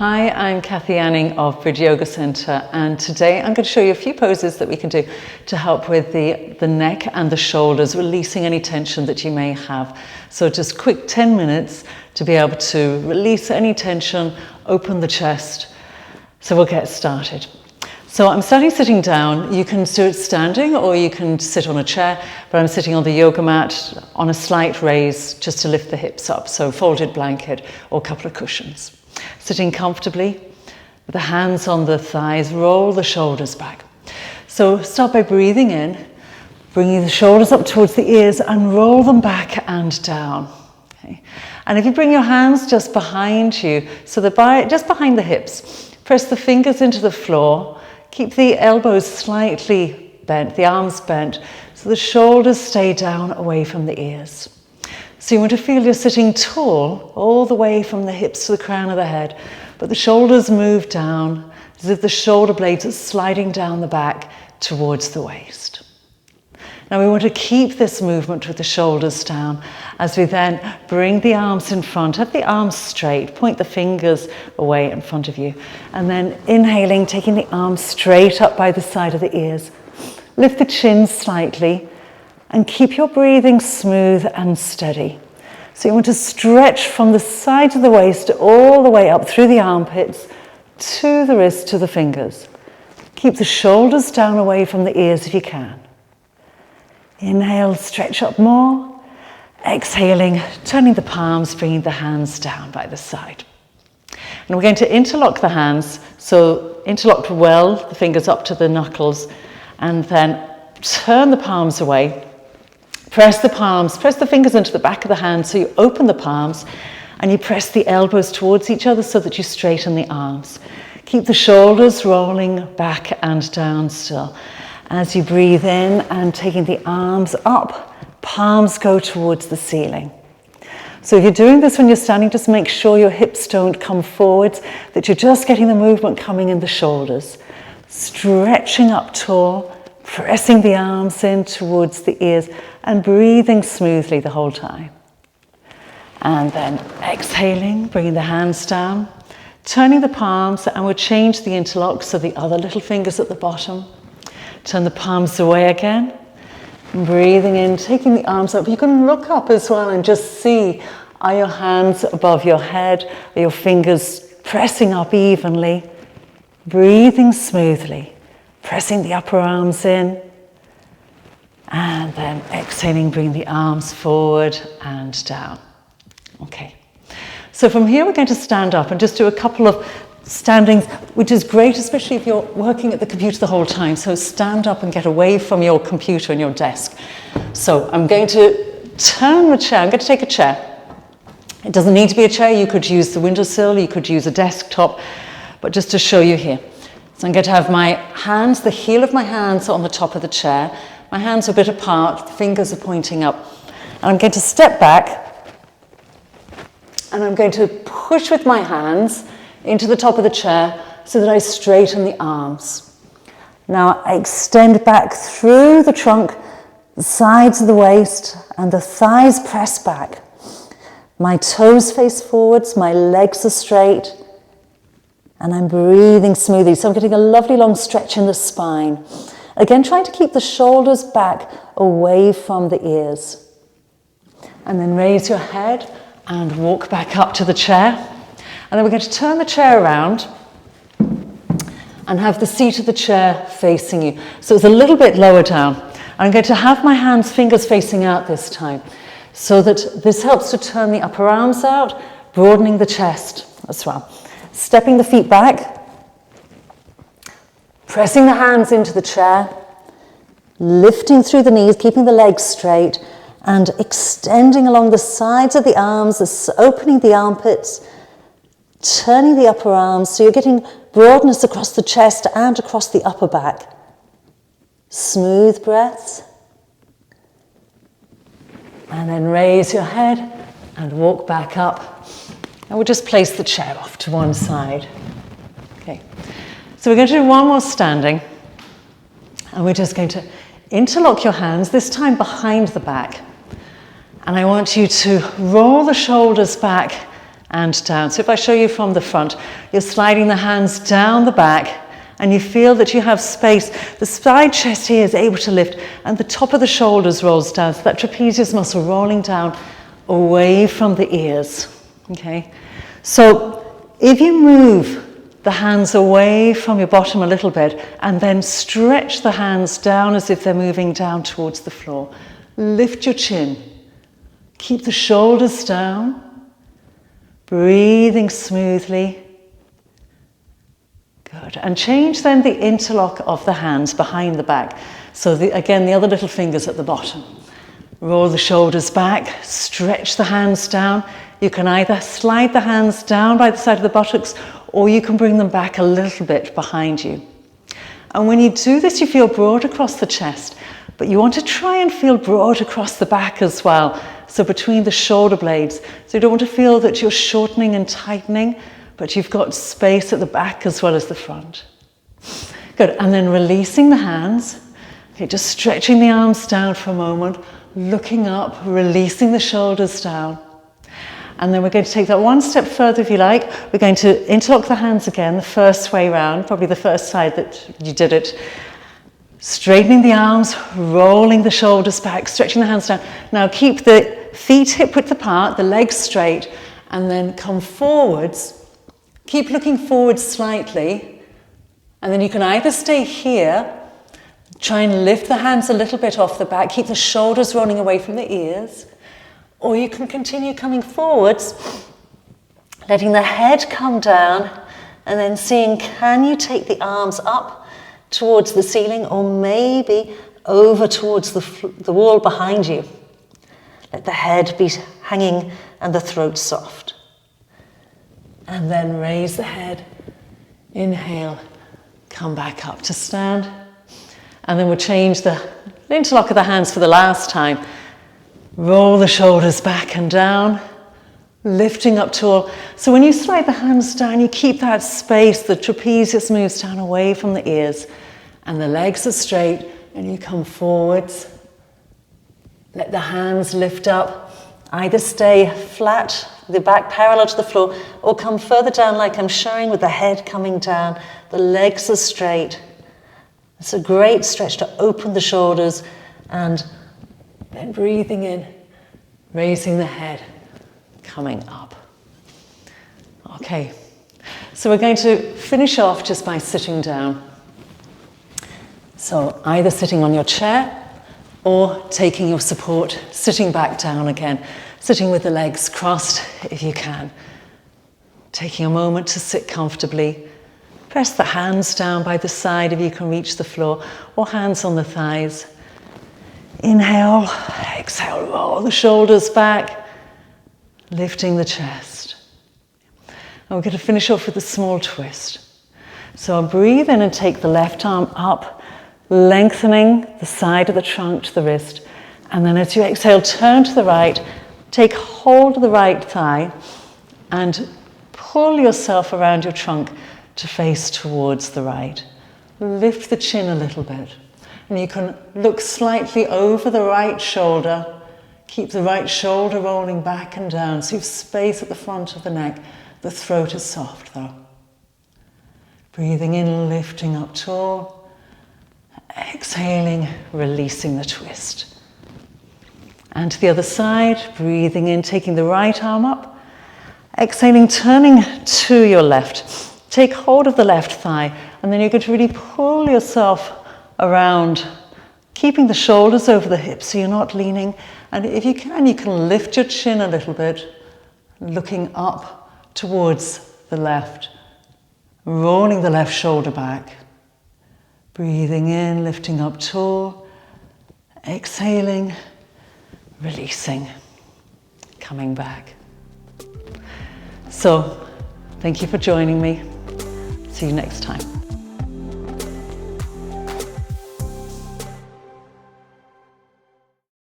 Hi, I'm Kathy Anning of Bridge Yoga Centre, and today I'm going to show you a few poses that we can do to help with the neck and the shoulders, releasing any tension that you may have. So just quick 10 minutes to be able to release any tension, open the chest. So we'll get started. So I'm starting sitting down. You can do it standing or you can sit on a chair, but I'm sitting on the yoga mat on a slight raise just to lift the hips up. So folded blanket or a couple of cushions. Sitting comfortably with the hands on the thighs, roll the shoulders back. So start by breathing in, bringing the shoulders up towards the ears and roll them back and down. Okay. And if you bring your hands just behind you, so they're just behind the hips, press the fingers into the floor, keep the elbows slightly bent, the arms bent, so the shoulders stay down away from the ears. So you want to feel you're sitting tall all the way from the hips to the crown of the head, but the shoulders move down as if the shoulder blades are sliding down the back towards the waist. Now we want to keep this movement with the shoulders down as we then bring the arms in front, have the arms straight, point the fingers away in front of you, and then inhaling, taking the arms straight up by the side of the ears. Lift the chin slightly, and keep your breathing smooth and steady. So you want to stretch from the sides of the waist all the way up through the armpits to the wrists, to the fingers. Keep the shoulders down away from the ears if you can. Inhale, stretch up more. Exhaling, turning the palms, bringing the hands down by the side. And we're going to interlock the hands. So interlocked well, the fingers up to the knuckles, and then turn the palms away. Press the palms, press the fingers into the back of the hand so you open the palms and you press the elbows towards each other so that you straighten the arms. Keep the shoulders rolling back and down still. As you breathe in and taking the arms up, palms go towards the ceiling. So if you're doing this when you're standing, just make sure your hips don't come forwards, that you're just getting the movement coming in the shoulders. Stretching up tall, pressing the arms in towards the ears and breathing smoothly the whole time. And then exhaling, bringing the hands down, turning the palms, and we'll change the interlock, so the other little fingers at the bottom. Turn the palms away again, and breathing in, taking the arms up. You can look up as well and just see, are your hands above your head? Are your fingers pressing up evenly? Breathing smoothly. Pressing the upper arms in, and then exhaling, bring the arms forward and down. Okay, so from here we're going to stand up and just do a couple of standings, which is great, especially if you're working at the computer the whole time. So stand up and get away from your computer and your desk. So I'm going to turn the chair, I'm going to take a chair. It doesn't need to be a chair, you could use the windowsill, you could use a desktop, but just to show you here. So I'm going to have my hands, the heel of my hands on the top of the chair. My hands are a bit apart, the fingers are pointing up. And I'm going to step back and I'm going to push with my hands into the top of the chair so that I straighten the arms. Now I extend back through the trunk, the sides of the waist, and the thighs press back. My toes face forwards, my legs are straight. And I'm breathing smoothly. So I'm getting a lovely long stretch in the spine. Again, trying to keep the shoulders back away from the ears. And then raise your head and walk back up to the chair. And then we're going to turn the chair around and have the seat of the chair facing you. So it's a little bit lower down. I'm going to have my hands, fingers facing out this time, so that this helps to turn the upper arms out, broadening the chest as well. Stepping the feet back, pressing the hands into the chair, lifting through the knees, keeping the legs straight, and extending along the sides of the arms, opening the armpits, turning the upper arms, so you're getting broadness across the chest and across the upper back. Smooth breaths. And then raise your head and walk back up. And we'll just place the chair off to one side. Okay, so we're going to do one more standing. And we're just going to interlock your hands, this time behind the back. And I want you to roll the shoulders back and down. So if I show you from the front, you're sliding the hands down the back and you feel that you have space. The side chest here is able to lift and the top of the shoulders rolls down. So that trapezius muscle rolling down away from the ears. Okay. So if you move the hands away from your bottom a little bit and then stretch the hands down as if they're moving down towards the floor. Lift your chin. Keep the shoulders down. Breathing smoothly. Good. And change then the interlock of the hands behind the back. So again, the other little fingers at the bottom. Roll the shoulders back. Stretch the hands down. You can either slide the hands down by the side of the buttocks or you can bring them back a little bit behind you. And when you do this, you feel broad across the chest, but you want to try and feel broad across the back as well. So between the shoulder blades. So you don't want to feel that you're shortening and tightening, but you've got space at the back as well as the front. Good, and then releasing the hands. Okay, just stretching the arms down for a moment, looking up, releasing the shoulders down. And then we're going to take that one step further if you like. We're going to interlock the hands again, the first way round, probably the first side that you did it. Straightening the arms, rolling the shoulders back, stretching the hands down. Now keep the feet hip width apart, the legs straight, and then come forwards. Keep looking forward slightly. And then you can either stay here, try and lift the hands a little bit off the back, keep the shoulders rolling away from the ears. Or you can continue coming forwards, letting the head come down and then seeing, can you take the arms up towards the ceiling or maybe over towards the wall behind you. Let the head be hanging and the throat soft. And then raise the head, inhale, come back up to stand. And then we'll change the interlock of the hands for the last time. Roll the shoulders back and down, lifting up tall. So when you slide the hands down, you keep that space. The trapezius moves down away from the ears and the legs are straight and you come forwards. Let the hands lift up. Either stay flat, the back parallel to the floor, or come further down like I'm showing with the head coming down. The legs are straight. It's a great stretch to open the shoulders and then breathing in, raising the head, coming up. Okay, so we're going to finish off just by sitting down. So either sitting on your chair or taking your support, sitting back down again, sitting with the legs crossed if you can. Taking a moment to sit comfortably. Press the hands down by the side if you can reach the floor, or hands on the thighs. Inhale, exhale, roll the shoulders back, lifting the chest. And we're going to finish off with a small twist. So I'll breathe in and take the left arm up, lengthening the side of the trunk to the wrist. And then as you exhale, turn to the right, take hold of the right thigh and pull yourself around your trunk to face towards the right. Lift the chin a little bit. And you can look slightly over the right shoulder. Keep the right shoulder rolling back and down so you have space at the front of the neck. The throat is soft though. Breathing in, lifting up tall. Exhaling, releasing the twist. And to the other side, breathing in, taking the right arm up. Exhaling, turning to your left. Take hold of the left thigh and then you're going to really pull yourself around, keeping the shoulders over the hips so you're not leaning. And if you can lift your chin a little bit, looking up towards the left, rolling the left shoulder back. Breathing in, lifting up tall, exhaling, releasing, coming back. So, thank you for joining me. See you next time.